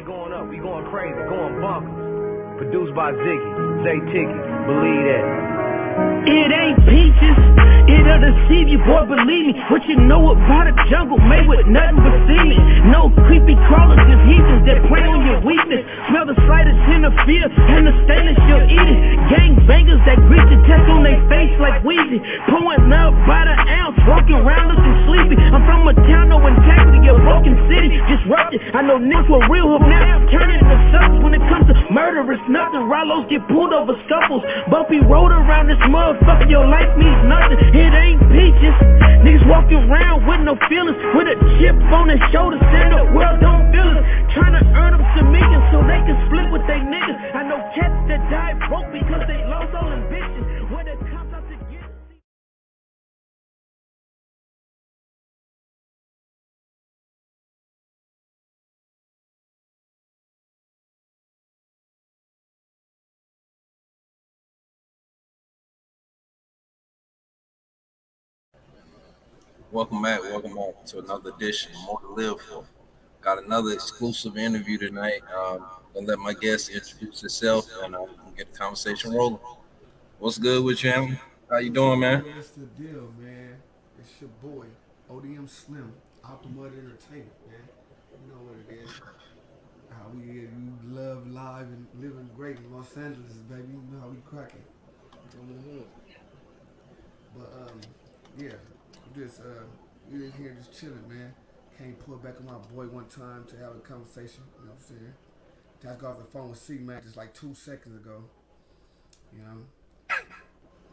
going up. We going crazy, going bonkers. Produced by Ziggy, Zay Ticket. Believe that. It ain't peaches, it'll deceive you, boy, believe me. What you know about a jungle made with nothing but semen. No creepy crawlers, just heathens that prey on your weakness. Smell the slightest hint of fear, and the stainless you'll eat it. Gang bangers that grit your test on their face like Weezy. Pulling up by the ounce, walking around looking sleepy. I'm from a town, no integrity, a broken city, disrupted. I know niggas were real hook now, turning into suckers. When it comes to murder, it's nothing. Rallos get pulled over scuffles. Bumpy road around this motherfucker, your life means nothing. It ain't peaches. Niggas walking around with no feelings, with a chip on their shoulder, saying the world don't feel it. Trying to earn them some millions so they can split with they niggas. I know cats that died broke because they lost all ambition. When it comes out to get Welcome back to another edition, More to Live For. Got another exclusive interview tonight. Gonna let my guest introduce himself and get the conversation rolling. What's good with you, Em? How you doing, man? That's the deal, man. It's your boy, ODM Slim, Out the Mud Entertainment, man. You know what it is. How we love live and living great in Los Angeles, baby. You know how we cracking. But yeah. Just we in here just chilling, man. Came pull back on my boy one time to have a conversation. You know what I'm saying? Just got off the phone with Cmac just like 2 seconds ago. You know,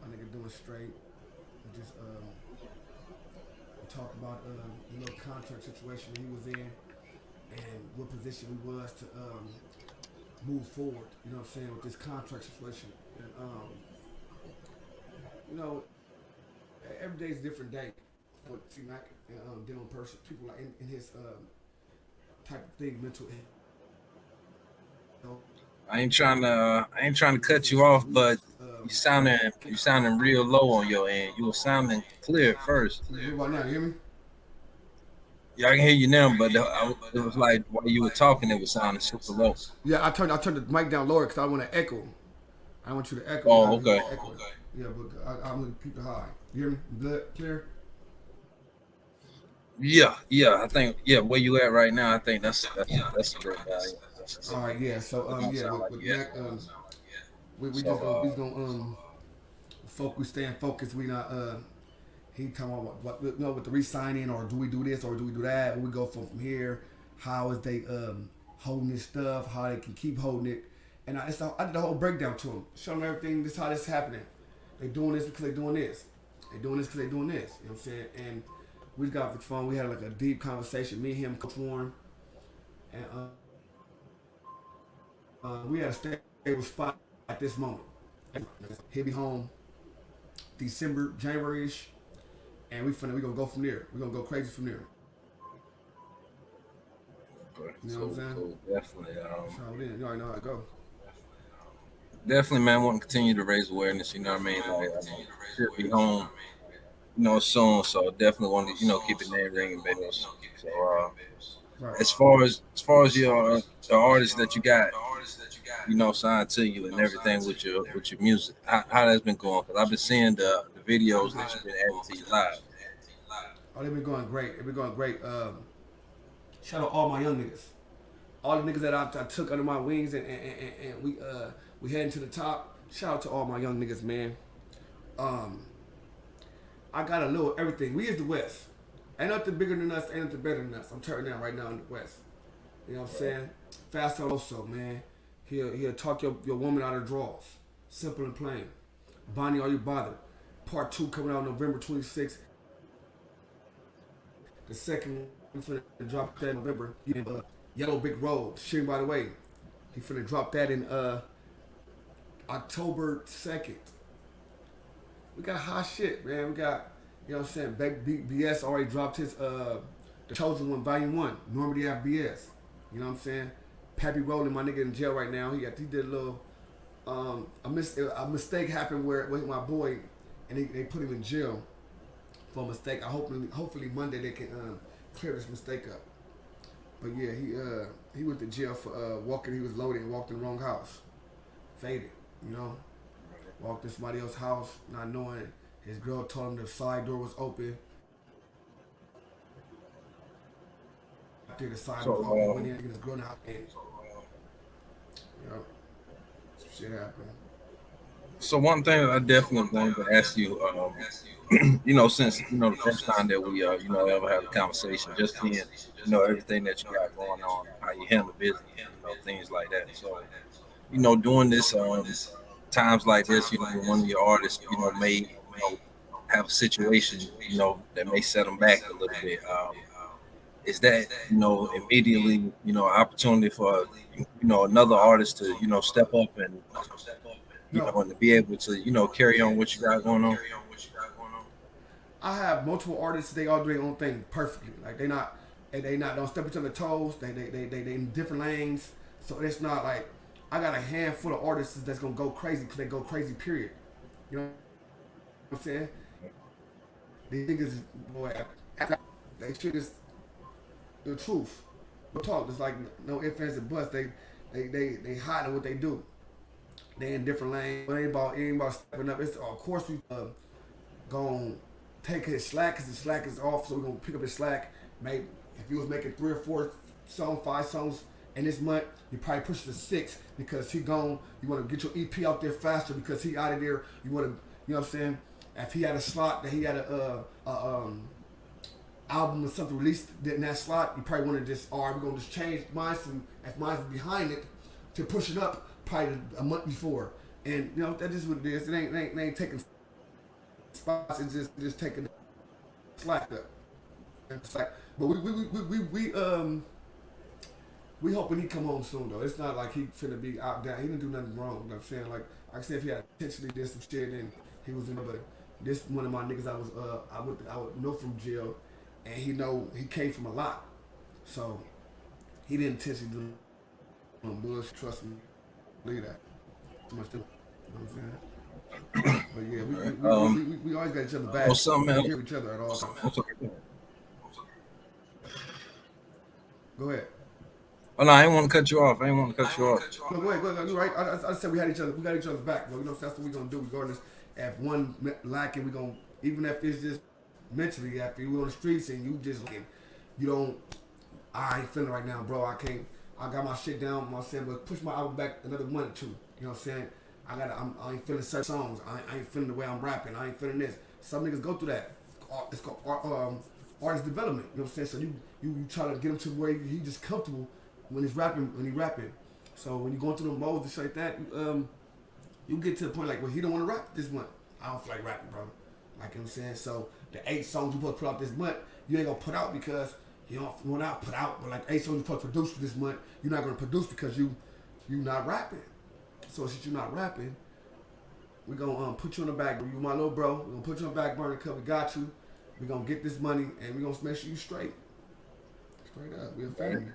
my nigga doing straight. And just we talked about the little contract situation he was in and what position we was to move forward. You know what I'm saying, with this contract situation. And you know, every day's a different day. But Cmac and dealing with people like in his type of thing, mental health. I ain't trying to cut you off, but you sounding real low on your end. You were sounding clear at first. What about now? You hear me? Yeah, I can hear you now, but it was like while you were talking, it was sounding super low. Yeah, I turned the mic down lower because I want to echo. I want you to echo. Oh, okay. Yeah, but I'm gonna keep it high. You hear me? Good, clear. Yeah. I think where you at right now, I think that's a great value. All right, yeah. So with Mac, we just gonna focus, staying focused. We not he talking about what you know, with the re-signing, or do we do this or do we do that? We go from here. How is they holding this stuff? How they can keep holding it? And I did a whole breakdown to them, show them everything. This is how this is happening. They doing this because they doing this. They doing this because they doing this. You know what I'm saying? And we got off the phone. We had like a deep conversation. Me, him, Coach Warren, and we had a stable spot at this moment. He'll be home December, January-ish, and we gonna go from there. We're gonna go crazy from there. You know what I'm saying? Cool. Definitely. You already know how to go. Definitely, man. Want to continue to raise awareness. You know what I mean? Like, should be home, soon. So definitely want to, keep the name ringing bells. So, Right. as far as your the artists that you got, signed to you and everything with your music, how that's been going? Because I've been seeing the videos that you've been adding to your live. Oh, they've been going great. They've been going great. Shout out all my young niggas. All the niggas that I took under my wings and we heading to the top. Shout out to all my young niggas, man. I got a little everything. We is the West. Ain't nothing bigger than us, ain't nothing better than us. I'm turning down right now in the West. You know what I'm saying? Fast also, man. He'll talk your woman out of drawers. Simple and plain. Bonnie, are you bothered? Part 2 coming out November 26th. The second, we finna drop that in November. Yellow Brick Road. Shit, by the way, he finna drop that in October 2nd. We got hot shit, man. We got, you know what I'm saying, BS already dropped his The Chosen One, Volume 1, Normandy Ave BS. You know what I'm saying? Pappy Rolling, my nigga in jail right now. He did a little, a mistake happened with my boy, and they put him in jail for a mistake. Hopefully Monday they can clear this mistake up. But yeah, he went to jail for walking. He was loaded and walked in the wrong house. Faded, you know. Walked in somebody else's house, not knowing it. His girl told him the side door was open. After the side door was open, went in, his girl out, and you know, some shit happened. So one thing that I definitely wanted to ask you, you know, since you know the first time that we you know ever had a conversation, just seeing you know everything that you got going on, how you handle business, you know, things like that. So you know, doing this times like this, you know, when one of your artists, you know, may have a situation, you know, that may set them back a little bit. Is that you know immediately you know opportunity for you know another artist to you know step up and you know and to be able to you know carry on what you got going on? I have multiple artists. They all do their own thing perfectly. Like they not don't step each other's toes. They in different lanes. So it's not like I got a handful of artists that's gonna go crazy because they go crazy. Period. You know what I'm saying? These niggas, boy, they shit is the truth. No talk. There's like no ifs, ands, and buts. They hide in what they do. They in different lanes. It ain't about stepping up. It's of course we gonna take his slack because his slack is off. So we're gonna pick up his slack. Maybe if you was making 3 or 4 songs, 5 songs in this month, you probably push it to 6 because he gone. You want to get your EP out there faster because he out of there. You want to, you know what I'm saying? If he had a slot that he had a album or something released in that slot, you probably want to just, all right, we're gonna just change mine from if mine's behind it to push it up probably a month before. And you know that is what it is. It ain't taking spots. It's just taking slack up. It's like, but we hoping he come home soon though. It's not like he finna be out down. He didn't do nothing wrong. You know what I'm saying? Like I said, if he had intentionally did some shit, then he was in. But this one of my niggas I would know from jail, and he came from a lot, so he didn't intentionally do no bullshit. Trust me, believe that. Too much to, you know what I'm saying? But yeah, we always got each other back. We hear each other at all times. Go ahead. Oh no, I didn't want to cut you off. No, go ahead. You're right. I said we had each other. We got each other's back, bro. You know that's what we're gonna do. Regardless, if one lacking, we gonna even if it's just mentally. After you on the streets and you just looking, you don't. I ain't feeling right now, bro. I can't. I got my shit down. I'm saying, but push my album back another month or 2. You know what I'm saying? I ain't feeling certain songs. I ain't feeling the way I'm rapping. I ain't feeling this. Some niggas go through that. It's called artist development. You know what I'm saying? So you try to get him to where he just comfortable when he's rapping. So when you going through the modes and shit like that, you get to the point like, well, he don't want to rap this month. I don't feel like rapping, bro. Like you know what I'm saying? So the 8 songs you supposed to put out this month, you ain't gonna put out because you don't want to put out. But like 8 songs you supposed to produce for this month, you're not gonna produce because you not rapping. So since you're not rapping, we gonna put you on the back. You my little bro. We gonna put you on the back burner because we got you. We gonna get this money and we gonna make sure you straight. Straight up, we a family.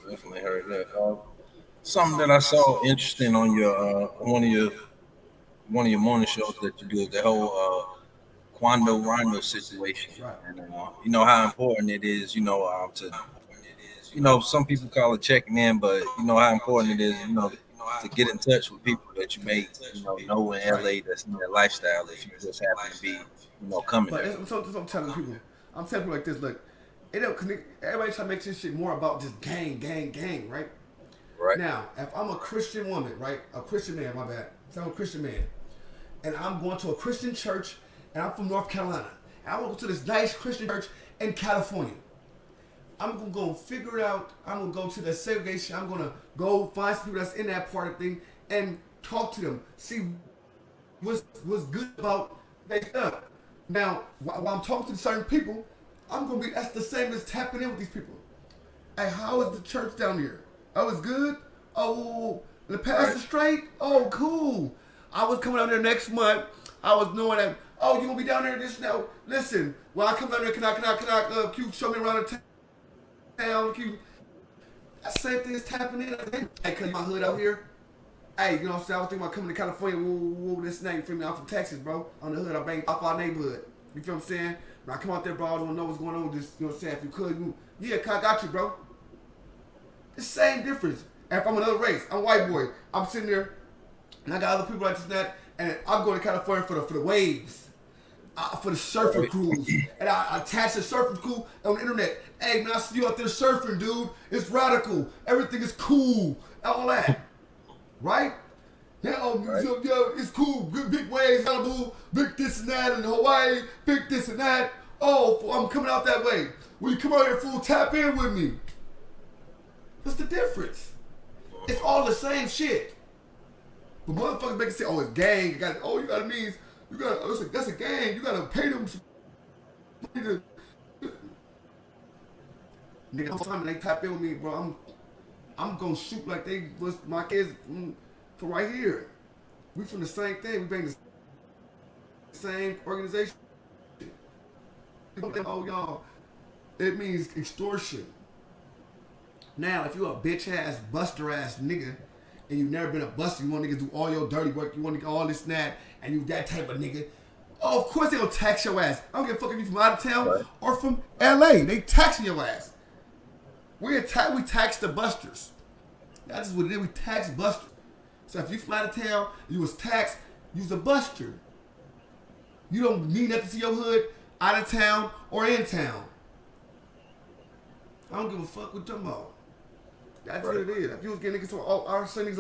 Definitely heard that. Something that I saw interesting on your one of your morning shows that you do, the whole Quando Rondo situation, Right. and you know how important it is, you know, to you know some people call it checking in, but you know how important it is, you know, to get in touch with people that you may know in LA that's in their lifestyle if you just happen to be coming But there. that's what I'm telling people. I'm telling people like this. Look, it don't connect. Everybody try to make this shit more about just gang, right? Right. Now, if I'm a Christian woman, right, a Christian man, my bad. So I'm a Christian man, and I'm going to a Christian church, and I'm from North Carolina, and I want to go to this nice Christian church in California. I'm gonna go figure it out. I'm gonna go to the segregation. I'm gonna go find some people that's in that part of the thing and talk to them. See what's good about their stuff. Now, while I'm talking to certain people, I'm gonna be. That's the same as tapping in with these people. Hey, how is the church down here? Oh, it's good. Oh, the pastor straight. Oh, cool. I was coming down there next month. I was knowing that. Oh, you gonna be down there this now? Listen, when I come down there, can I show me around the town? That same thing is tapping in. Hey, cause my hood out here. Hey, you know what I'm saying? I was thinking about coming to California. Woo, this name for me. I'm from Texas, bro. On the hood, I bang up our neighborhood. You feel what I'm saying? When I come out there, bro, I don't know what's going on. Just, you know what I'm saying? If you could, yeah, I got you, bro. It's the same difference. And if I'm another race, I'm a white boy. I'm sitting there, and I got other people like this and that, and I'm going to California for the waves, for the surfer cruise. And I attach the surfer crew on the internet. Hey, man, I see you out there surfing, dude. It's radical. Everything is cool. All that. Right? Yeah, it's cool. Big waves, Malibu, big this and that in Hawaii, big this and that. Oh, I'm coming out that way. When you come out here, fool, tap in with me. What's the difference? It's all the same shit. But motherfuckers make it say, oh, it's gang. You gotta mean, that's a gang. You gotta pay them some money to. Nigga, the whole time they tap in with me, bro, I'm gonna shoot like they was my kids from right here. We from the same thing. We bang the same organization. Oh, y'all, it means extortion. Now, if you a bitch ass, buster ass nigga, and you've never been a buster, you want niggas do all your dirty work, you want to do all this and that, and you that type of nigga, oh, of course they gonna tax your ass. I don't give a fuck if you from out of town or from LA. They taxing your ass. We tax the busters. That's just what it is. We tax busters. So if you from out of town, you was taxed, you was a buster. You don't mean nothing to your hood, out of town or in town. I don't give a fuck what you're talking about. That's what it is. If you was getting niggas, I was saying niggas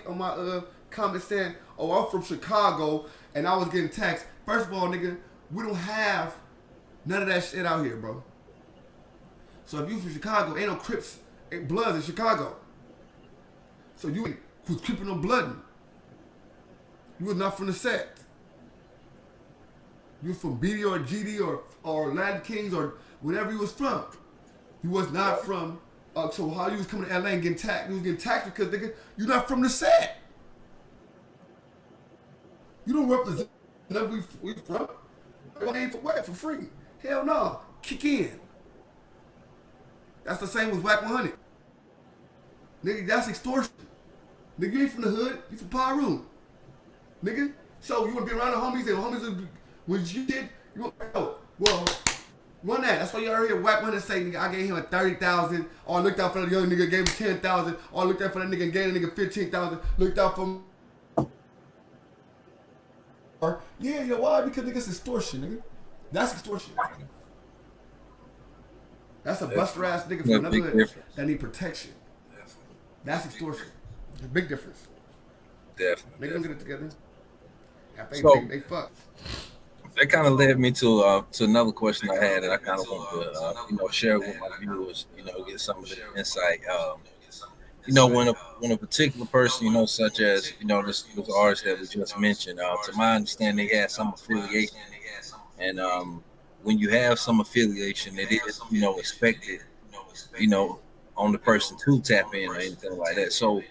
on my comment saying, oh, I'm from Chicago and I was getting taxed. First of all, nigga, we don't have none of that shit out here, bro. So if you from Chicago, ain't no Crips, ain't Bloods in Chicago. So you was Cripping no blooding. You was not from the set. You was from BD or GD or Latin Kings or whatever you was from. You was not from, so how you was coming to LA and getting taxed? You was getting taxed because, nigga, you're not from the set. You don't represent where we from. I ain't for what? For free. Hell no. Kick in. That's the same with Whack 100. Nigga, that's extortion. Nigga, you ain't from the hood. You from Pyru. Nigga. So you want to be around the homies and the homies, when you did, you want to go, well, run that. That's why you heard here Whack 100 say, nigga, I gave him a 30,000. Or I looked out for the young nigga, gave him 10,000. Or I looked out for that nigga and gave the nigga 15,000. Looked out for him. Yeah, you know why? Because nigga, it's extortion, nigga. That's extortion. That's a buster ass nigga from another hood that need protection. That's extortion. There's a big difference. Definitely. Make them get it together. They fuck. That kind of led me to another question I had that I kind of want to share with my viewers. Get some of the insight. When a particular person, such as this artist that we just mentioned, to my understanding, they had some affiliation, and when you have some affiliation, it is expected, on the person to tap in or anything like that. So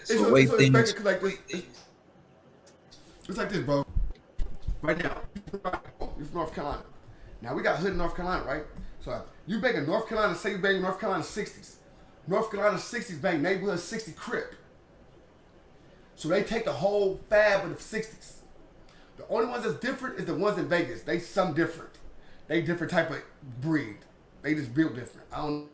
the way things. It's like this, bro. Right now, you're from North Carolina. Now, we got hood in North Carolina, right? So, you bang in North Carolina, say you bang in North Carolina 60s. North Carolina 60s bang neighborhood 60 Crip. So, they take the whole fab of the 60s. The only ones that's different is the ones in Vegas. They some different. They different type of breed. They just built different. I don't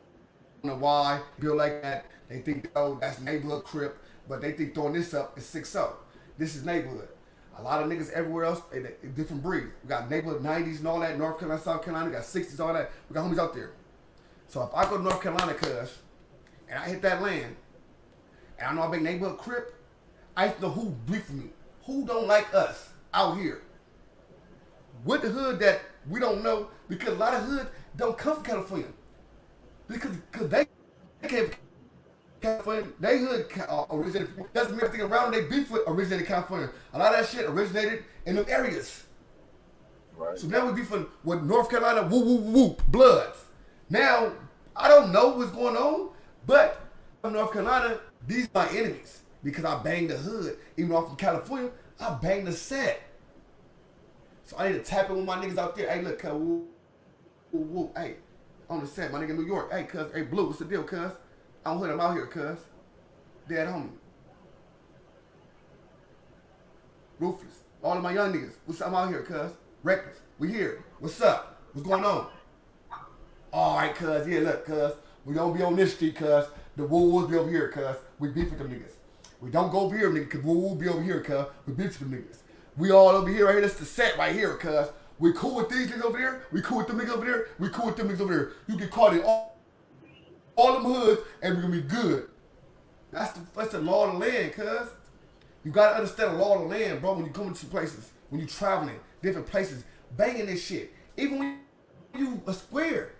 know why built like that. They think, oh, that's neighborhood Crip. But they think throwing this up is 6-0. This is neighborhood. A lot of niggas everywhere else, they different breeds. We got neighborhood 90s and all that, North Carolina, South Carolina, we got 60s, all that. We got homies out there. So if I go to North Carolina, cuz, and I hit that land, and I know I big neighborhood Crip, I know who beef me, who don't like us out here. With the hood that we don't know, because a lot of hood don't come from California. Because they came from California, they hood originated. Doesn't mean everything around they beef with originated in California. A lot of that shit originated in them areas. Right. So now we beefing with North Carolina, Bloods. Now I don't know what's going on, but from North Carolina, these are my enemies because I banged the hood. Even though I'm from California, I banged the set. So I need to tap in with my niggas out there. Hey, look, cuz, hey, on the set, my nigga in New York. Hey, cuz, hey, Blue, what's the deal, cuz? I'm hood, I'm out here, cuz. Dead homie. Ruthless. All of my young niggas. I'm out here, cuz. Reckless. We here. What's up? What's going on? All right, cuz, yeah, look, cuz, we don't be on this street, cuz. The wolves be over here, cuz. We beef with them niggas. We don't go over here, nigga, cuz wolves be over here, cuz. We beef with them niggas. We all over here, right here. That's the set right here, cuz. We cool with these niggas over there. We cool with them niggas over there. We cool with them niggas over there. You get caught in all them hoods, and we gonna be good. That's the law of the land, cuz. You gotta understand the law of the land, bro, when you come into some places. When you traveling, different places, banging this shit. Even when you a square.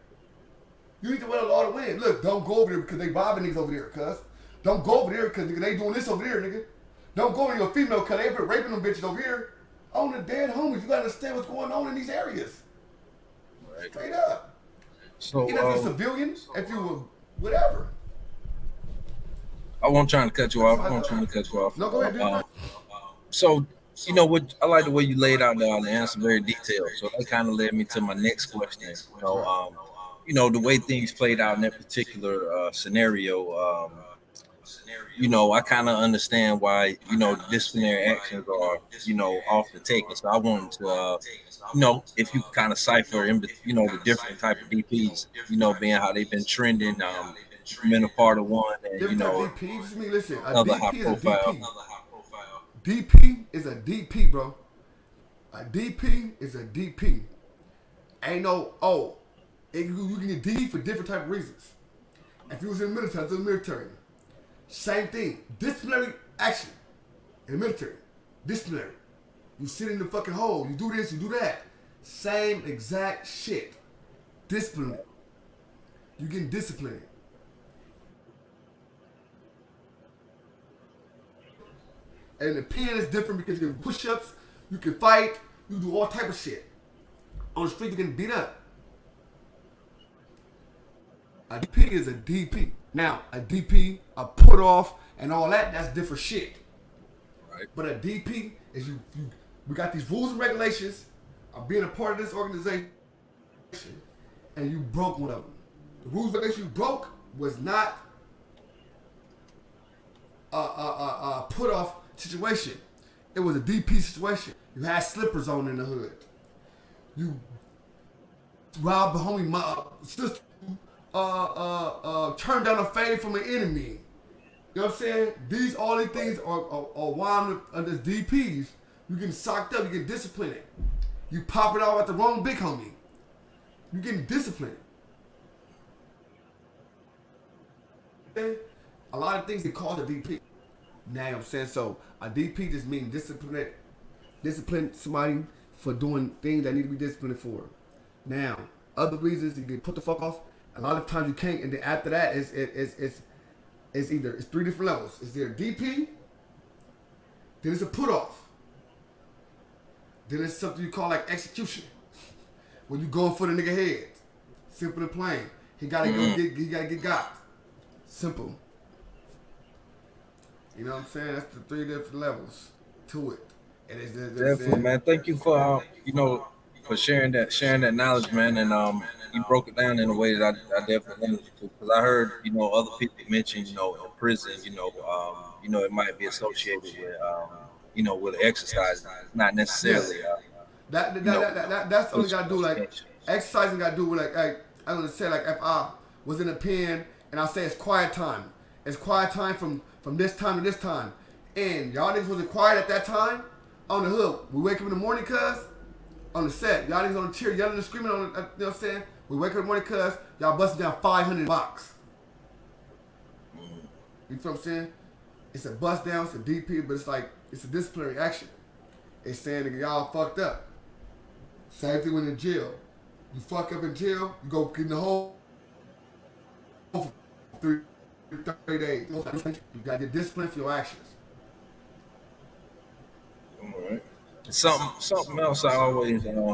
You need to wear the law of the land. Look, don't go over there because they robbing niggas over there, cuz. Don't go over there because they doing this over there, nigga. Don't go over your female because they been raping them bitches over here. On the dead homies, you gotta understand what's going on in these areas. Right. Straight up. So, even if you're a civilian, if you were whatever. I wasn't trying to cut you off. No, go ahead, dude. So, you know what? I like the way you laid out the answer very detailed. So that kind of led me to my next question. You know, the way things played out in that particular scenario. You know, I kind of understand why, you know, disciplinary actions are, you know, often taken. So I wanted to, you know, if you kind of cipher in, you know, the different type of DPs, you know, being how they've been trending, been a part of one, and you know, DPs. I mean, listen, a another DP high profile. DP is a DP, bro. A DP is a DP. Ain't no you can get DP for different type of reasons. If you was in the military, it's in the military. Same thing. Disciplinary action in the military. Disciplinary. You sit in the fucking hole. You do this, you do that. Same exact shit. Discipline. You getting disciplined. And the pen is different because you can push-ups, you can fight, you do all type of shit. On the street, you're getting beat up. A DP is a DP. Now, a DP, a put off, and all that, that's different shit. Right. But a DP is we got these rules and regulations of being a part of this organization, and you broke one of them. The rules and regulations you broke was not a put off situation. It was a DP situation. You had slippers on in the hood. You robbed the homie sister. Turn down a fade from an enemy. You know what I'm saying? All these things are wound up as DPs. You getting socked up, you get disciplined. You pop it out at the wrong big homie. You getting disciplined. A lot of things get called a DP. Now you know what I'm saying? So a DP just means discipline somebody for doing things that need to be disciplined for. Now, other reasons you get put the fuck off. A lot of times you can't, and then after that, it's three different levels. It's either DP, then it's a put off, then it's something you call like execution, when you going for the nigga head. Simple and plain. He gotta get got. Simple. You know what I'm saying? That's the three different levels to it. And it's definitely, man. Thank you for for sharing that knowledge, man, and you broke it down in a way that I definitely wanted to, because I heard other people mention in prison, it might be associated with with exercise, not necessarily. That's only got to do like exercising. Got to do with like I don't say like if I was in a pen and I say it's quiet time. It's quiet time from this time to this time, and y'all niggas wasn't quiet at that time on the hood. We wake up in the morning, cuz. On the set, y'all niggas on the chair yelling and screaming on the, you know what I'm saying? We wake up in the morning cuz y'all busting down 500 blocks. You feel what I'm saying? It's a bust down, it's a DP, but it's like, it's a disciplinary action. It's saying nigga, y'all fucked up. Same thing when in jail. You fuck up in jail, you go get in the hole for 30 days. You gotta get disciplined for your actions. All right. Something else I always, that I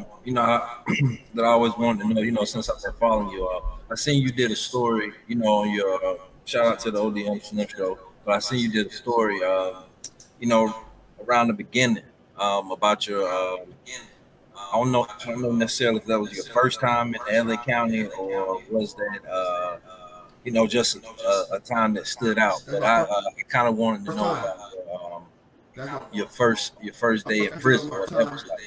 always wanted to know, since I've been following you. I seen you did a story, on your, shout out to the ODM Slim Show, but I seen you did a story, around the beginning, about your, I don't know necessarily if that was your first time in LA County or was that, just a time that stood out. But I kind of wanted to know about your first day in prison. What that was like.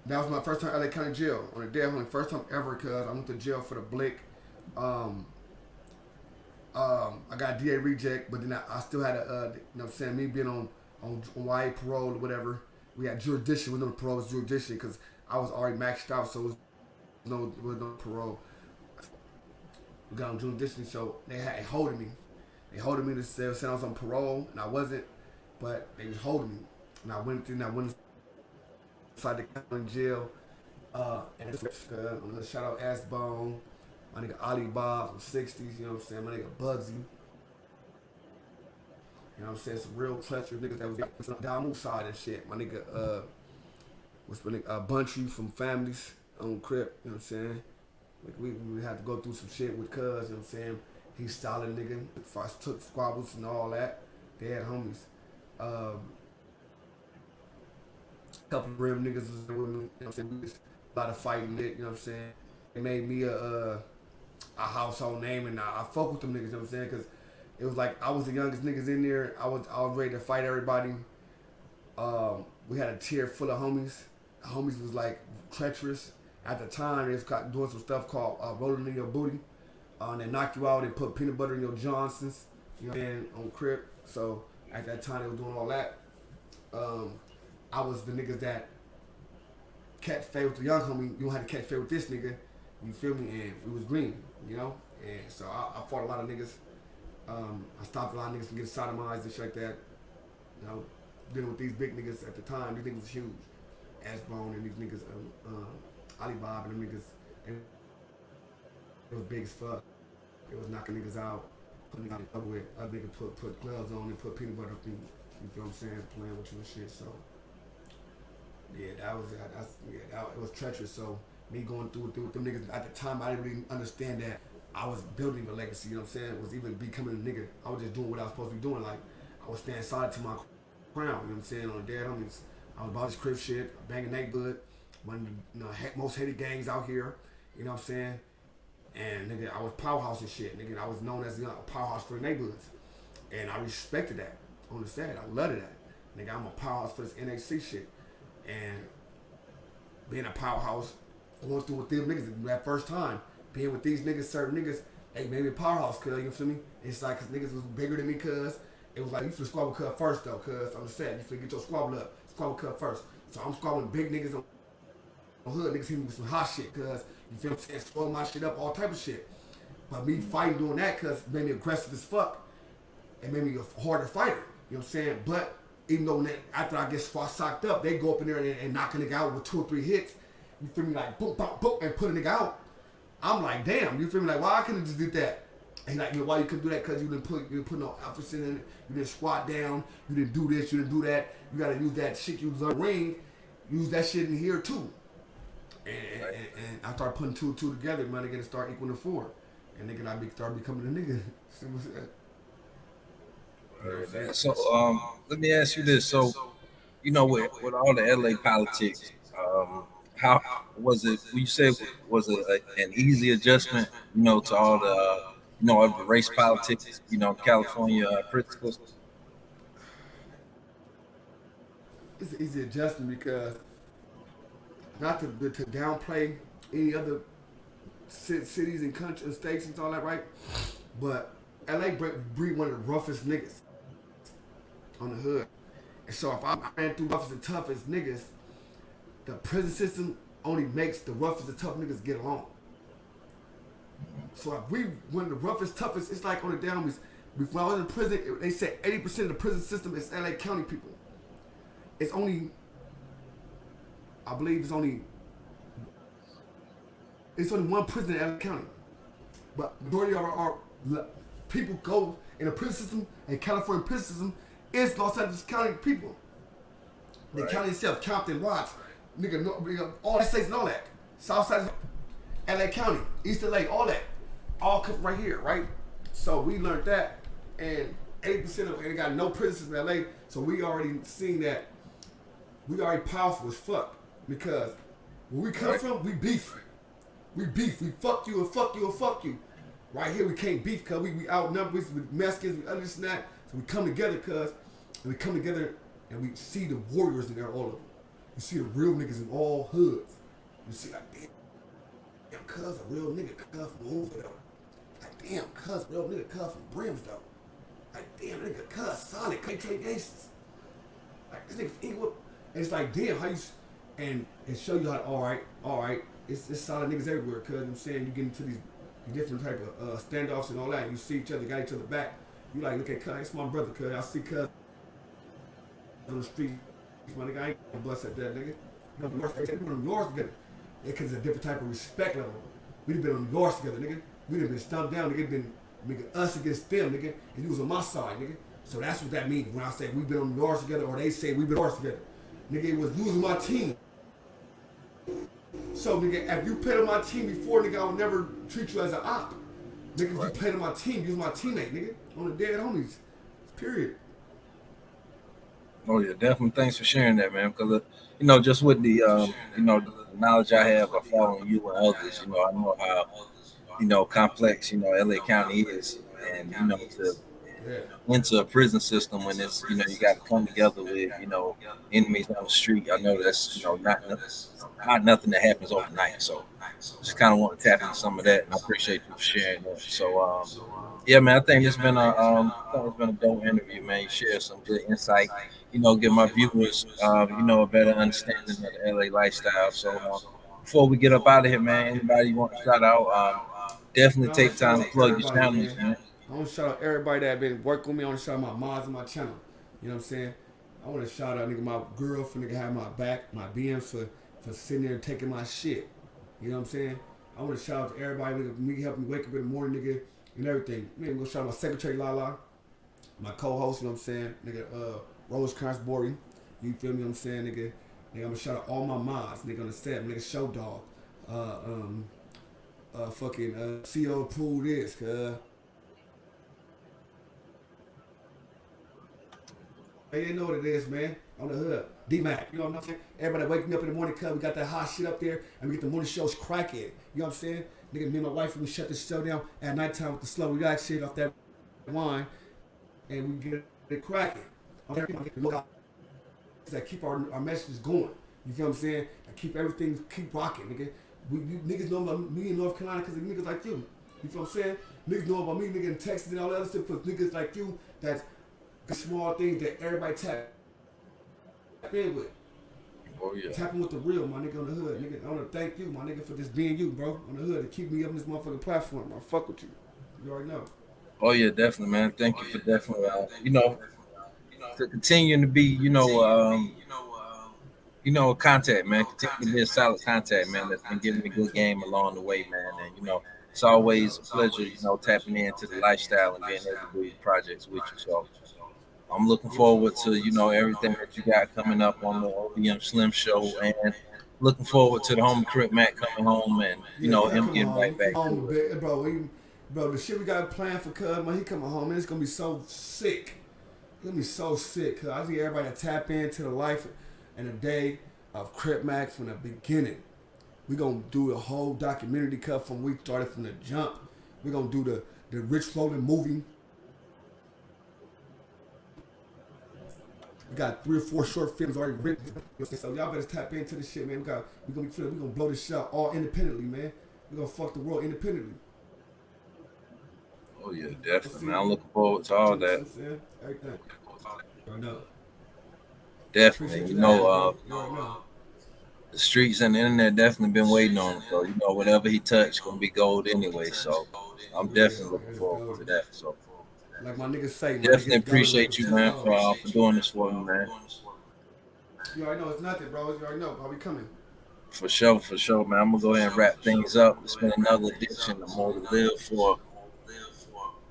That was my first time LA County Jail on a day. First time ever, cause I went to jail for the Blick. I got DA reject, but then I still had a, you know what I'm saying, me being on YA parole or whatever. We had jurisdiction with no parole, was jurisdiction, because I was already maxed out, so it was no parole. We got on jurisdiction, so they had holding me. They holding me to say I was on parole, and I wasn't, but they was holding me. And I went inside the county jail, and shout out Assbone, my nigga Ali Bob from 60s, you know what I'm saying, my nigga Bugsy. You know what I'm saying? Some real treacherous niggas that was down the side and shit. My nigga, what's my nigga, Bunchy from Families on Crip, you know what I'm saying? Like we had to go through some shit with Cuz, you know what I'm saying? He's solid nigga. Took squabbles and all that. They had homies. Couple of real niggas was with me, you know what I'm saying? We was a lot of fighting it, you know what I'm saying? It made me a household name, and I fuck with them niggas, you know what I'm saying? Because it was like I was the youngest niggas in there. I was ready to fight everybody. We had a tier full of homies. The homies was like treacherous. At the time, they was doing some stuff called rolling in your booty. And they knock you out. They put peanut butter in your Johnsons. You know what I'm saying? On Crip. So at that time, they was doing all that. I was the niggas that catch fade with the young homie. You don't have to catch fade with this nigga. You feel me? And it was green, you know? And so I fought a lot of niggas. I stopped a lot of niggas from getting sodomized and shit like that. You know, dealing with these big niggas at the time, these niggas was huge. Assbone and these niggas, Ali Bob and them niggas, it was big as fuck. It was knocking niggas out, putting niggas up with. Other niggas put gloves on and put peanut butter up in you. You feel what I'm saying? Playing with you and shit. So, yeah, it was treacherous. So, me going through with them niggas, at the time, I didn't really understand that I was building a legacy, you know what I'm saying? It was even becoming a nigga. I was just doing what I was supposed to be doing. Like, I was staying solid to my crown, you know what I'm saying? On the dead homies, I was about this Crip shit, banging neighborhood, one of the most hated gangs out here, you know what I'm saying? And nigga, I was powerhouse and shit. Nigga, I was known as a powerhouse for the neighborhoods. And I respected that on the set. I loved that. Nigga, I'm a powerhouse for this NHC shit. And being a powerhouse, going through with them niggas that first time, being with these niggas, certain niggas, they made me a powerhouse, cuz, you feel me? It's like, cause niggas was bigger than me, cuz. It was like, you finna squabble cut first, though, cuz. I'm just saying, you finna get your squabble up. Squabble cut first. So I'm squabbling big niggas on hood. Niggas hit me with some hot shit, cuz. You feel what I'm saying? Swallow my shit up, all type of shit. But me fighting doing that, cuz, made me aggressive as fuck. It made me a harder fighter, you know what I'm saying? But even though after I get socked up, they go up in there and knock a nigga out with 2 or 3 hits. You feel me? Like, boom, boom, boom, and put a nigga out. I'm like, damn, you feel me? Like, why I couldn't just did that? And like, you know, why you couldn't do that? Because you didn't put no emphasis in it. You didn't squat down. You didn't do this. You didn't do that. You got to use that shit you was on the ring. Use that shit in here, too. And I started putting 2 and 2 together, man, nigga, to start equaling 4. And nigga, I started becoming a nigga. So, let me ask you this. So, you know, with all the LA politics, how was it? You said was it an easy adjustment? You know, to all the all the race politics. You know, California principles. It's an easy adjustment because not to downplay any other cities and countries and states and all that, right? But LA breed one of the roughest niggas on the hood. And so if I ran through roughest and toughest niggas, the prison system only makes the roughest and tough niggas get along. So if we one of the roughest, toughest, it's like on the down. When I was in prison, they said 80% of the prison system is LA County people. It's only, I believe it's only one prison in LA County. But majority of our people go in the prison system, and California prison system is Los Angeles County people. The county itself, Compton, Watts, nigga, all the states and all that. Southside, LA County, East LA, all that. All come right here, right? So we learned that, and 80% of it got no prisons in LA, so we already seen that we already powerful as fuck, because where we come from, we beef. We beef, we fuck you and fuck you and fuck you. Right here we can't beef because we outnumbered, we Mexicans, we understand that, so we come together and we see the warriors in there, all of them. You see the real niggas in all hoods. You see like, damn, cuz a real nigga cuz from Hoover though. Like, damn, cuz real nigga cuz from Brims though. Like, damn, nigga cuz solid, KK gangsters. Like, this nigga from Inglewood. And it's like, damn, how you, and it show you how, all right, it's solid niggas everywhere, cuz, you know what I'm saying? You get into these different type of standoffs and all that. You see each other, got each other back. You like, look at cuz, it's my brother, cuz. I see cuz on the street. My nigga, I ain't gonna bust at that, nigga. You know, we've been on yours together. Because it's a different type of respect level. We've been on yours together, nigga. We done been stumped down, nigga. Been nigga, us against them, nigga. And you was on my side, nigga. So that's what that means when I say we've been on yours together, or they say we've been on yours together. Nigga, it was losing my team. So, nigga, if you played on my team before, nigga, I would never treat you as an op. Nigga, if you played on my team, you was my teammate, nigga. On the dead homies. Period. Oh yeah, definitely. Thanks for sharing that, man. Because you know, just with the you know, the knowledge I have of following you and others, you know, I know how, you know, complex, you know, LA County is, and you know, to into a prison system when it's, you know, you got to come together with, you know, enemies on the street. I know that's, you know, not nothing that happens overnight. So just kind of want to tap into some of that, and I appreciate you for sharing that. So yeah, man, I think it's been a dope interview, man. You share some good insight, you know, give my viewers you know, a better understanding of the LA lifestyle. So before we get up out of here, man, anybody you want to shout out, definitely take time to plug your channels, man. I want to shout out everybody that been working with me. I want to shout out my mods on my channel. You know what I'm saying? I want to shout out, nigga, my girl for nigga have my back, my BMs for sitting there and taking my shit. You know what I'm saying? I want to shout out to everybody, nigga, me help me wake up in the morning, nigga, and everything. Man, I'm gonna shout out my secretary Lala, my co-host, you know what I'm saying? Nigga, Rose Consborty. You feel me? What I'm saying, nigga? Nigga, I'm gonna shout out all my mods, nigga, on the set, nigga, Show Dog, fucking CO Pool this, cuz. They didn't know what it is, man. On the hood. D-Mac, you know what I'm saying? Everybody waking up in the morning, cuz we got that hot shit up there, and we get the morning shows cracking. You know what I'm saying? Nigga, me and my wife, we shut this show down at nighttime with the slow relax shit off that wine, and we get it cracking. Look out. That keep our messages going. You feel what I'm saying? That keep everything, keep rocking, nigga. You niggas know about me in North Carolina because of niggas like you. You feel what I'm saying? Niggas know about me, nigga, in Texas and all that other stuff for niggas like you. That's the small things that everybody tap in with. Oh yeah. Tapping with the real, my nigga, on the hood. Nigga, I want to thank you, my nigga, for just being you, bro, on the hood, and keep me up on this motherfucking platform. I fuck with you. You already know. Oh yeah, definitely, man. Thank you for definitely, you know, to continue to be, you know, contact, man. Continue to be a solid contact, man. That's been giving me good game along the way, man. And you know, it's always a pleasure, you know, tapping into the lifestyle and being able to do projects with you. So I'm looking forward to, you know, everything that you got coming up on the ODM Slim Show, and looking forward to the homie Crip Mac coming home and, you know, him getting right back to it. Bro, the shit we got planned for Cuz, man, he coming home, man, it's gonna be so sick. It's gonna be so sick, cuz I need everybody to tap into the life and the day of Crip Mac from the beginning. We gonna do a whole documentary cut from we started from the jump. We gonna do the Rich Floating movie. We got 3 or 4 short films already written. So y'all better tap into this shit, man. We gonna blow this shit out all independently, man. We gonna fuck the world independently. Oh yeah, definitely, man. I'm looking forward to all that. Everything. I know. Definitely, you know, the streets and the internet definitely been waiting on him. So you know, whatever he touched gonna be gold anyway. So I'm definitely looking forward to that. So like my niggas say, definitely appreciate you, man, for doing this for me, man. You already know it's nothing, bro. You already know I'll be coming. For sure, man. I'm gonna go ahead and wrap things up. It's been another edition of More to Live For.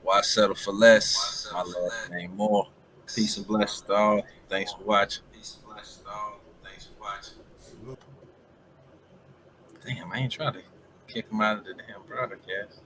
Why settle for less? My last name More. Peace and blessings to all. Thanks for watching. Damn, I ain't trying to kick him out of the damn broadcast.